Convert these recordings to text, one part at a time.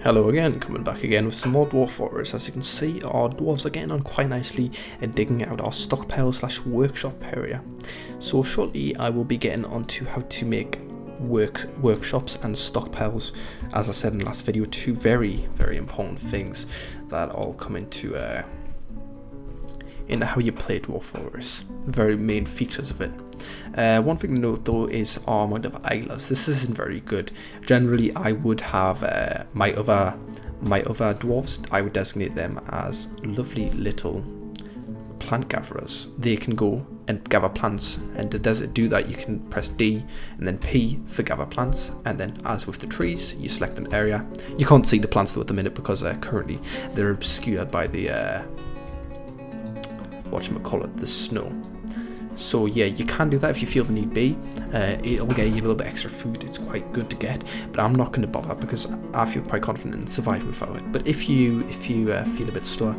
Hello again, coming back again with some more Dwarf Fortress. As you can see, our dwarves are getting on quite nicely and digging out our stockpile slash workshop area. So shortly I will be getting onto how to make workshops and stockpiles. As I said in the last video, two very important things that all come into how you play Dwarf Fortress, the very main features of it. One thing to note though is our amount of idlers. This isn't very good. Generally I would have my other dwarves, I would designate them as lovely little plant gatherers. They can go and gather plants, and to do that you can press D and then P for gather plants, and then as with the trees you select an area. You can't see the plants though at the minute because currently they're obscured by the the snow. So yeah, you can do that if you feel the need be. It'll get you a little bit extra food. It's quite good to get, but I'm not going to bother because I feel quite confident in surviving without it. But if you feel a bit slower,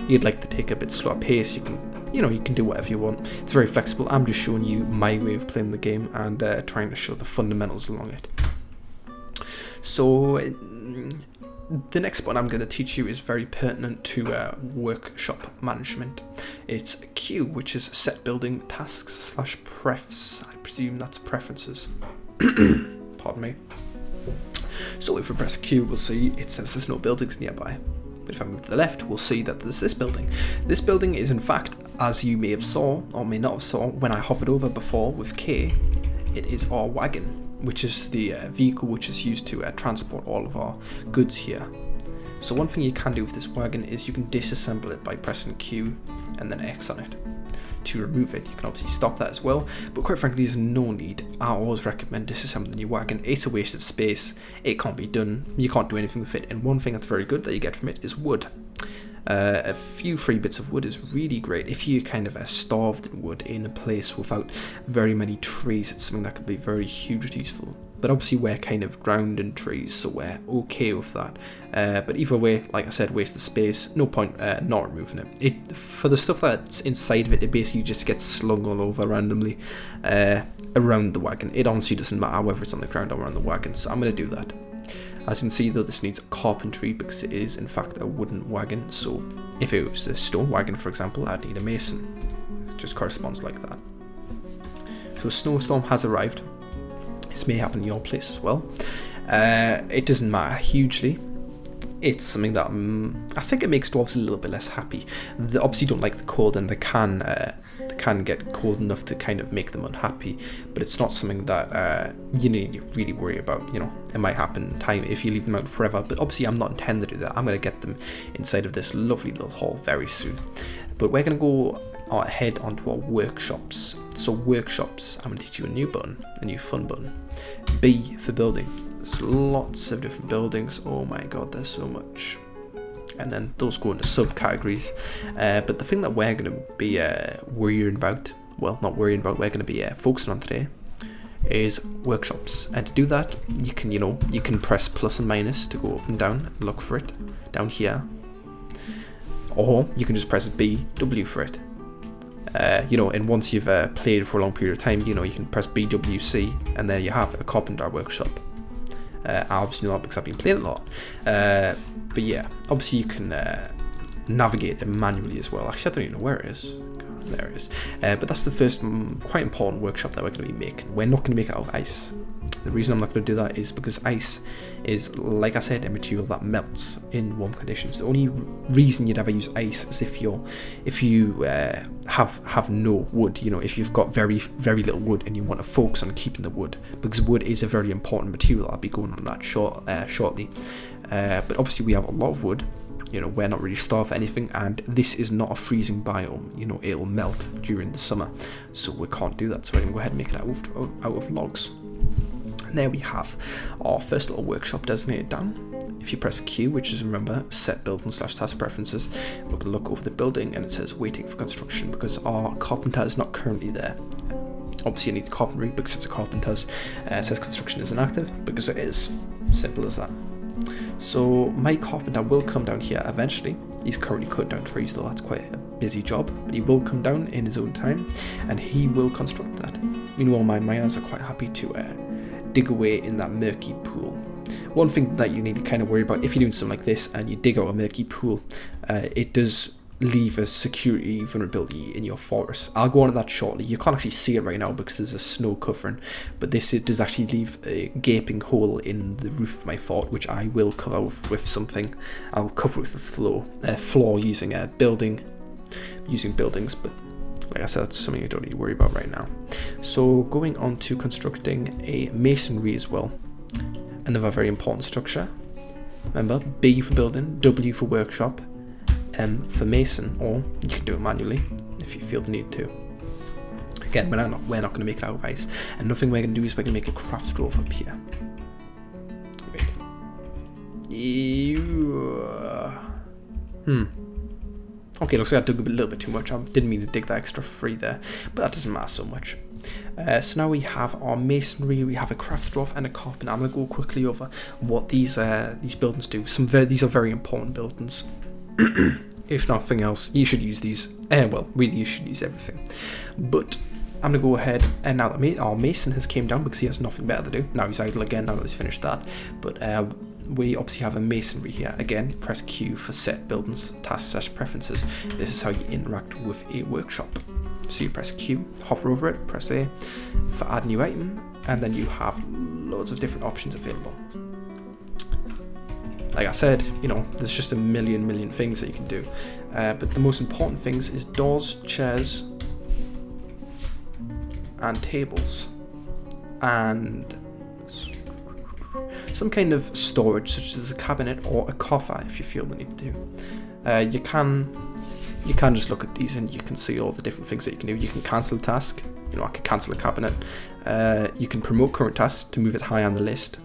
you'd like to take a bit slower pace, you can do whatever you want. It's very flexible. I'm just showing you my way of playing the game and trying to show the fundamentals along it. So the next one I'm going to teach you is very pertinent to workshop management. It's Q, which is set building tasks slash prefs. I presume that's preferences. Pardon me. So if we press Q, we'll see it says there's no buildings nearby. But if I move to the left, we'll see that there's this building. This building is in fact, as you may have saw or may not have saw when I hovered over before with K, it is our wagon, which is the vehicle which is used to transport all of our goods here. So one thing you can do with this wagon is you can disassemble it by pressing Q and then X on it to remove it. You can obviously stop that as well, but quite frankly there's no need. I always recommend disassembling your wagon. It's a waste of space, it can't be done, you can't do anything with it, and one thing that's very good that you get from it is wood. A few free bits of wood is really great. If you kind of starved in wood in a place without very many trees, it's something that could be very hugely useful. But obviously we're kind of drowned in trees, so we're okay with that. But either way, like I said, waste of space, no point not removing it. For the stuff that's inside of it, it basically just gets slung all over randomly around the wagon. It honestly doesn't matter whether it's on the ground or on the wagon, so I'm going to do that. As you can see though, this needs carpentry because it is in fact a wooden wagon. So if it was a stone wagon, for example, I'd need a mason. It just corresponds like that. So a snowstorm has arrived. This may happen in your place as well. It doesn't matter hugely. It's something that I think it makes dwarves a little bit less happy. They obviously don't like the cold, and they can get cold enough to kind of make them unhappy. But it's not something that you need to really worry about. You know, it might happen in time if you leave them out forever. But obviously, I'm not intending to do that. I'm going to get them inside of this lovely little hall very soon. But we're going to go ahead onto our workshops. So workshops, I'm going to teach you a new button, a new fun button. B for building. There's lots of different buildings. Oh my god, there's so much. And then those go into subcategories. But the thing that we're going to be worrying about, well, not worrying about, we're going to be focusing on today is workshops. And to do that, you can press plus and minus to go up and down and look for it down here. Or you can just press B, W for it. And once you've played for a long period of time, you can press BWC, and there you have a carpenter workshop. I obviously know that because I've been playing a lot. But yeah, obviously you can navigate it manually as well. Actually, I don't even know where it is. God, there it is. But that's the first quite important workshop that we're going to be making. We're not going to make it out of ice. The reason I'm not going to do that is because ice is, like I said, a material that melts in warm conditions. The only reason you'd ever use ice is if you have no wood. If you've got very little wood and you want to focus on keeping the wood, because wood is a very important material. I'll be going on that shortly. But obviously we have a lot of wood. We're not really starved for anything, and this is not a freezing biome. It'll melt during the summer, so we can't do that. So we're going to go ahead and make it out of logs. And there we have our first little workshop designated down. If you press Q, which is, remember, set building slash task preferences, we're going to look over the building and it says waiting for construction because our carpenter is not currently there. Obviously it needs carpentry because it's a carpenter's. It says construction isn't active because it is. Simple as that. So my carpenter will come down here eventually. He's currently cutting down trees though, that's quite a busy job, but he will come down in his own time and he will construct that. Meanwhile, my miners are quite happy to dig away in that murky pool. One thing that you need to kind of worry about if you're doing something like this and you dig out a murky pool, it does leave a security vulnerability in your fortress. I'll go on to that shortly. You can't actually see it right now because there's a snow covering, but it does actually leave a gaping hole in the roof of my fort, which I will cover with something. I'll cover it with a floor using buildings, but like I said, that's something you don't need to worry about right now. So going on to constructing a masonry as well, another very important structure. Remember, B for building, W for workshop, M for mason, or you can do it manually if you feel the need to. Again, we're not going to make it out of ice, and nothing we're going to do is we're going to make a craft dwarf up here. Wait. Okay, looks like I dug a little bit too much. I didn't mean to dig that extra free there, but that doesn't matter so much. So now we have our masonry, we have a craft dwarf and a carpenter. I'm going to go quickly over what these buildings do. These are very important buildings. If nothing else, you should use these. Well, really, you should use everything. But I'm going to go ahead, and now that our mason has came down because he has nothing better to do. Now he's idle again, now that he's finished that. But we obviously have a masonry here. Again, press Q for set buildings, tasks / preferences. This is how you interact with a workshop. So you press Q, hover over it, press A for add new item, and then you have loads of different options available. Like I said, there's just a million things that you can do. But the most important things is doors, chairs, and tables, and some kind of storage, such as a cabinet or a coffer, if you feel the need to. You can just look at these and you can see all the different things that you can do. You can cancel a task. I can cancel a cabinet. You can promote current tasks to move it high on the list.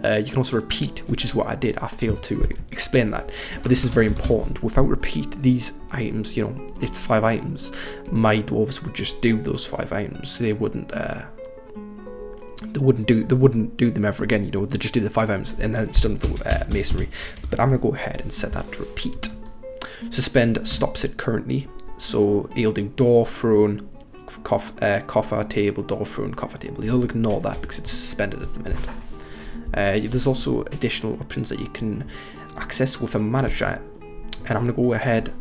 You can also repeat, which is what I did. I failed to explain that, but this is very important. Without repeat, these items, it's 5 items. My dwarves would just do those 5 items. They wouldn't do them ever again. They just do the 5 items and then it's done with the masonry. But I'm gonna go ahead and set that to repeat. Suspend stops it currently, so he'll do door, throne, coffer, table, door, throne, coffer, table. He'll ignore that because it's suspended at the minute. There's also additional options that you can access with a manager, and I'm going to go ahead.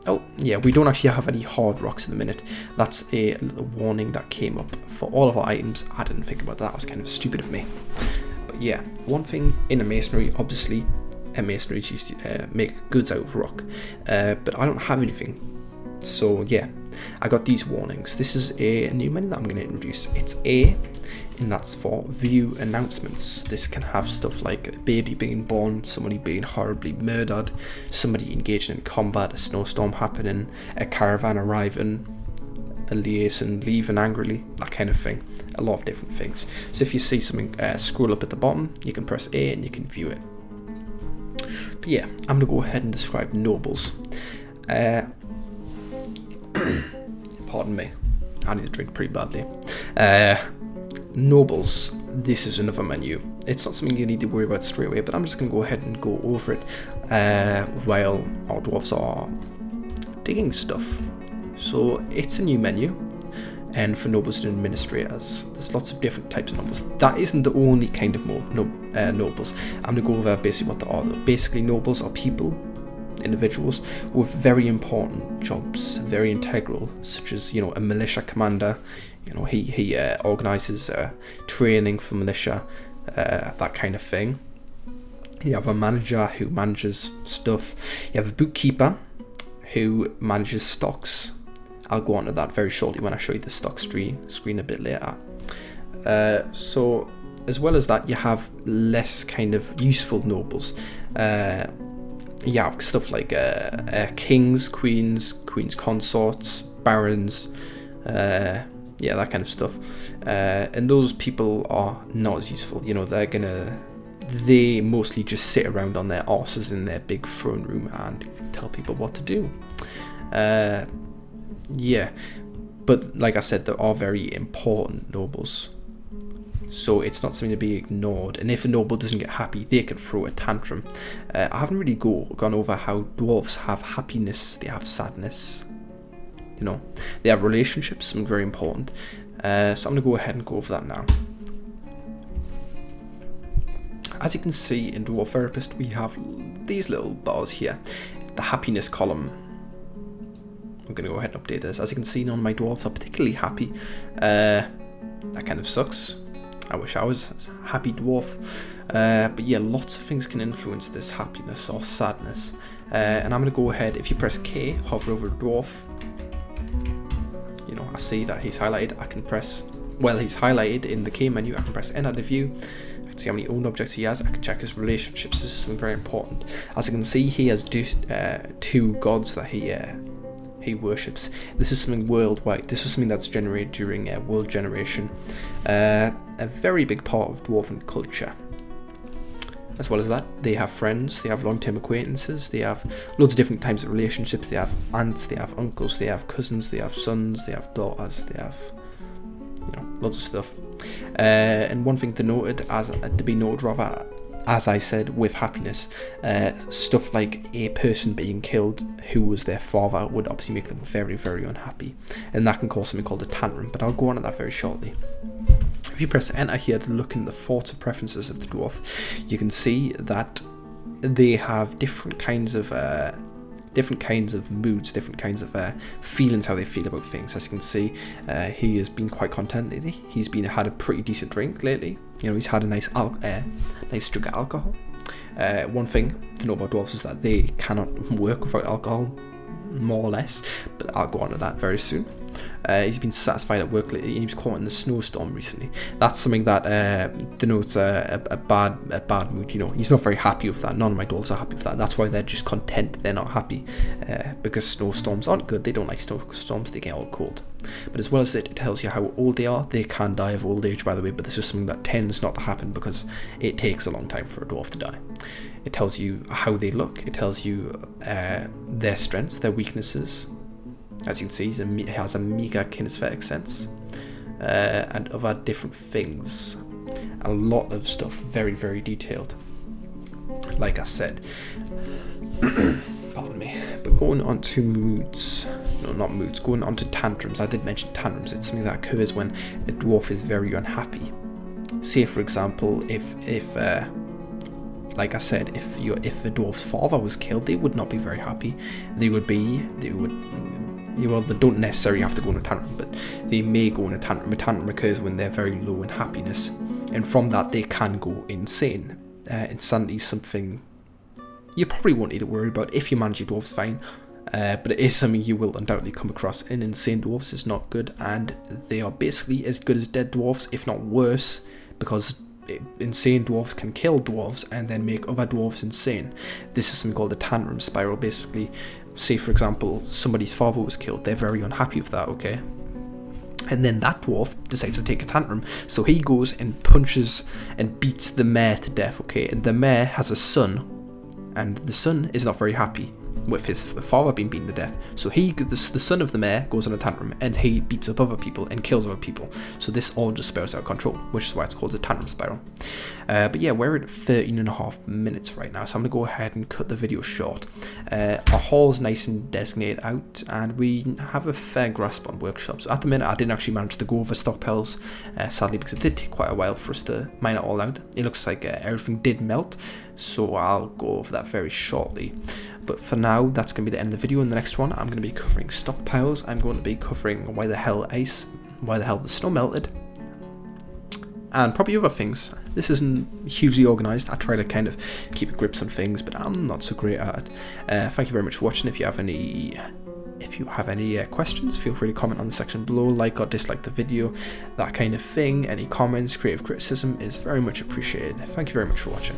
Oh yeah, we don't actually have any hard rocks at the minute. That's a little warning that came up for all of our items. I didn't think about that. That was kind of stupid of me. But yeah, one thing in a masonry, obviously a masonry is used to make goods out of rock, but I don't have anything. So yeah, I got these warnings. This is a new menu that I'm going to introduce. It's A, and that's for view announcements. This can have stuff like a baby being born, somebody being horribly murdered, somebody engaging in combat, a snowstorm happening, a caravan arriving, a liaison leaving angrily, that kind of thing. A lot of different things. So if you see something scroll up at the bottom, you can press A and you can view it. But yeah, I'm going to go ahead and describe nobles. Pardon me, I need to drink pretty badly. Nobles, this is another menu. It's not something you need to worry about straight away, but I'm just going to go ahead and go over it while our dwarves are digging stuff. So it's a new menu, and for nobles and administrators, there's lots of different types of nobles. That isn't the only kind of nobles. I'm going to go over basically what they are. Basically, nobles are people, individuals with very important jobs, very integral, such as a militia commander. He organizes training for militia, that kind of thing. You have a manager who manages stuff. You have a bookkeeper who manages stocks. I'll go on to that very shortly when I show you the stock screen a bit later. So as well as that, you have less kind of useful nobles. You have stuff like kings, queens consorts, barons, that kind of stuff. And those people are not as useful. They mostly just sit around on their arses in their big throne room and tell people what to do. But like I said, there are very important nobles. So it's not something to be ignored, and if a noble doesn't get happy, they can throw a tantrum. I haven't really gone over how dwarves have happiness, they have sadness, they have relationships, something very important. So I'm going to go ahead and go over that now. as you can see in Dwarf Therapist, we have these little bars here, the happiness column. I'm going to go ahead and update this. As you can see, none of my dwarves are particularly happy. That kind of sucks. I wish I was a happy dwarf. But yeah, lots of things can influence this happiness or sadness. And I'm going to go ahead, if you press K, hover over dwarf. You know, I see that he's highlighted. I can press, well, he's highlighted in the K menu. I can press N, add a view. I can see how many owned objects he has. I can check his relationships. This is something very important. As you can see, he has two gods that he worships. This is something worldwide. This is something that's generated during world generation. A very big part of dwarven culture. As well as that, they have friends, they have long-term acquaintances, they have loads of different types of relationships. They have aunts, they have uncles, they have cousins, they have sons, they have daughters, they have, you know, loads of stuff. And one thing to be noted rather, as I said, with happiness, stuff like a person being killed who was their father would obviously make them very, very unhappy, and that can cause something called a tantrum, but I'll go on to that very shortly. If you press enter here to look in the thoughts and preferences of the dwarf, you can see that they have different kinds of moods, different kinds of feelings, how they feel about things. As you can see, he has been quite content lately. He's had a pretty decent drink lately. You know, he's had a nice drink of alcohol. One thing to know about dwarves is that they cannot work without alcohol, more or less, but I'll go on to that very soon. He's been satisfied at work lately. He was caught in the snowstorm recently. That's something that denotes a bad mood. You know, he's not very happy with that. None of my dwarves are happy with that. That's why they're just content. They're not happy because snowstorms aren't good. They don't like snowstorms. They get all cold. But as well as it tells you how old they are. They can die of old age, by the way, but this is something that tends not to happen because it takes a long time for a dwarf to die. It tells you how they look. It tells you their strengths, their weaknesses. As you can see, he has a meager kinesthetic sense and other different things. A lot of stuff, very, very detailed. Like I said, pardon me. But going on to moods, no, not moods. Going on to tantrums. I did mention tantrums. It's something that occurs when a dwarf is very unhappy. Say, for example, if like I said, if the dwarf's father was killed, they would not be very happy. They don't necessarily have to go in a tantrum, but they may go in a tantrum. A tantrum occurs when they're very low in happiness, and from that they can go insane. Insanity is something you probably won't need to worry about if you manage your dwarves fine, but it is something you will undoubtedly come across. And insane dwarves is not good, and they are basically as good as dead dwarves, if not worse, because insane dwarves can kill dwarves and then make other dwarves insane. This is something called the tantrum spiral. Basically, say for example somebody's father was killed, they're very unhappy with that, okay, and then that dwarf decides to take a tantrum, so he goes and punches and beats the mayor to death, okay, and the mayor has a son, and the son is not very happy with his father being beaten to death, so the son of the mayor goes on a tantrum and he beats up other people and kills other people. So this all just spirals out of control, which is why it's called the tantrum spiral. But yeah, we're at 13.5 minutes right now, so I'm gonna go ahead and cut the video short. Our hall's nice and designated out, and we have a fair grasp on workshops. At the minute, I didn't actually manage to go over stockpiles, sadly, because it did take quite a while for us to mine it all out. It looks like everything did melt, so I'll go over that very shortly. But for now, that's going to be the end of the video. In the next one, I'm going to be covering stockpiles. I'm going to be covering why the hell the snow melted, and probably other things. This isn't hugely organised. I try to kind of keep a grip on things, but I'm not so great at it. Thank you very much for watching. If you have any questions, feel free to comment on the section below, like or dislike the video, that kind of thing. Any comments, creative criticism is very much appreciated. Thank you very much for watching.